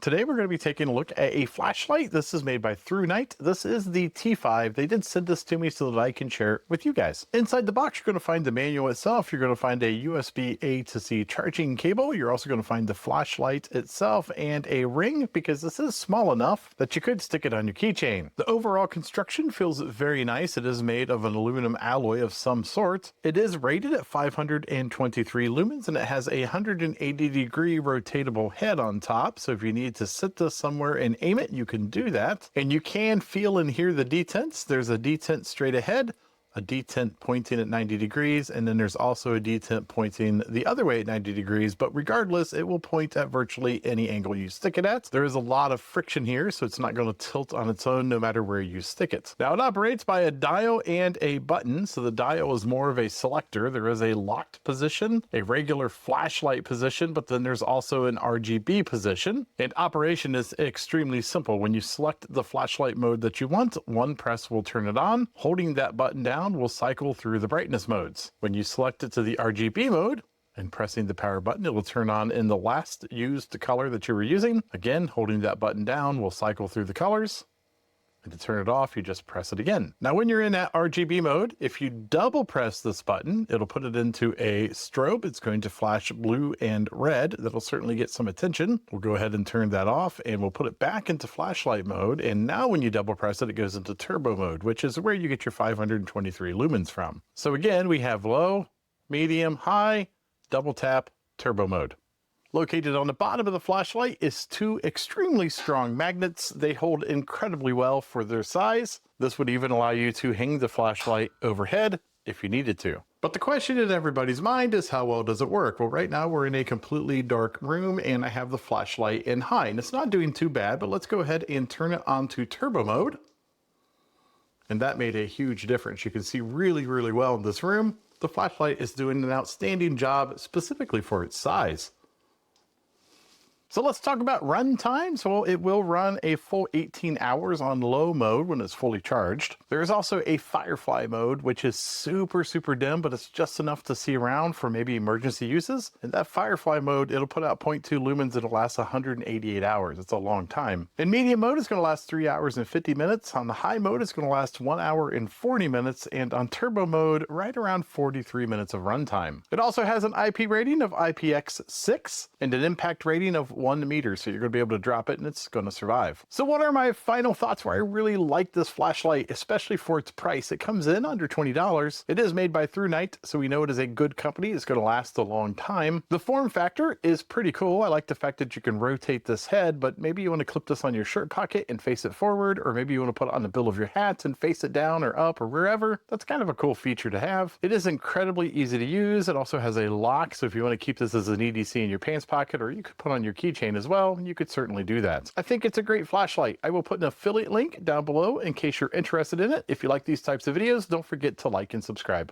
Today we're going to be taking a look at a flashlight. This is made by ThruNite. This is the T5. They did send this to me so that I can share it with you guys. Inside the box, you're going to find the manual itself. You're going to find a USB A to C charging cable. You're also going to find the flashlight itself and a ring, because this is small enough that you could stick it on your keychain. The overall construction feels very nice. It is made of an aluminum alloy of some sort. It is rated at 523 lumens, and it has a 180-degree rotatable head on top. So if you need to sit this somewhere and aim it, you can do that. And you can feel and hear the detents. There's a detent straight ahead, a detent pointing at 90 degrees, and then there's also a detent pointing the other way at 90 degrees, but regardless, it will point at virtually any angle you stick it at. There is a lot of friction here, so it's not going to tilt on its own no matter where you stick it. Now, it operates by a dial and a button, so the dial is more of a selector. There is a locked position, a regular flashlight position, but then there's also an RGB position, and operation is extremely simple. When you select the flashlight mode that you want, one press will turn it on. Holding that button down will cycle through the brightness modes. When you select it to the RGB mode and pressing the power button, it will turn on in the last used color that you were using. Again, holding that button down will cycle through the colors. And to turn it off, you just press it again. Now, when you're in that RGB mode, if you double press this button, it'll put it into a strobe. It's going to flash blue and red. That'll certainly get some attention. We'll go ahead and turn that off, and we'll put it back into flashlight mode. And now when you double press it, it goes into turbo mode, which is where you get your 523 lumens from. So again, we have low, medium, high, double tap, turbo mode. Located on the bottom of the flashlight is two extremely strong magnets. They hold incredibly well for their size. This would even allow you to hang the flashlight overhead if you needed to. But the question in everybody's mind is, how well does it work? Well, right now we're in a completely dark room and I have the flashlight in high, and it's not doing too bad, but let's go ahead and turn it on to turbo mode. And that made a huge difference. You can see really, really well in this room. The flashlight is doing an outstanding job specifically for its size. So let's talk about run times. Well, it will run a full 18 hours on low mode when it's fully charged. There is also a Firefly mode, which is super, super dim, but it's just enough to see around for maybe emergency uses. In that Firefly mode, it'll put out 0.2 lumens. It'll last 188 hours. It's a long time. In medium mode, it's going to last 3 hours and 50 minutes. On the high mode, it's going to last 1 hour and 40 minutes. And on turbo mode, right around 43 minutes of runtime. It also has an IP rating of IPX6 and an impact rating of 1 meter, so you're going to be able to drop it and it's going to survive. So what are my final thoughts where I really like this flashlight, especially for its price? It comes in under $20. It is made by ThruNite, so we know it is a good company. It's going to last a long time. The form factor is pretty cool. I like the fact that you can rotate this head, but maybe you want to clip this on your shirt pocket and face it forward, or maybe you want to put it on the bill of your hat and face it down or up or wherever. That's kind of a cool feature to have. It is incredibly easy to use. It also has a lock, so if you want to keep this as an EDC in your pants pocket, or you could put on your keychain as well, you could certainly do that. I think it's a great flashlight. I will put an affiliate link down below in case you're interested in it. If you like these types of videos, don't forget to like and subscribe.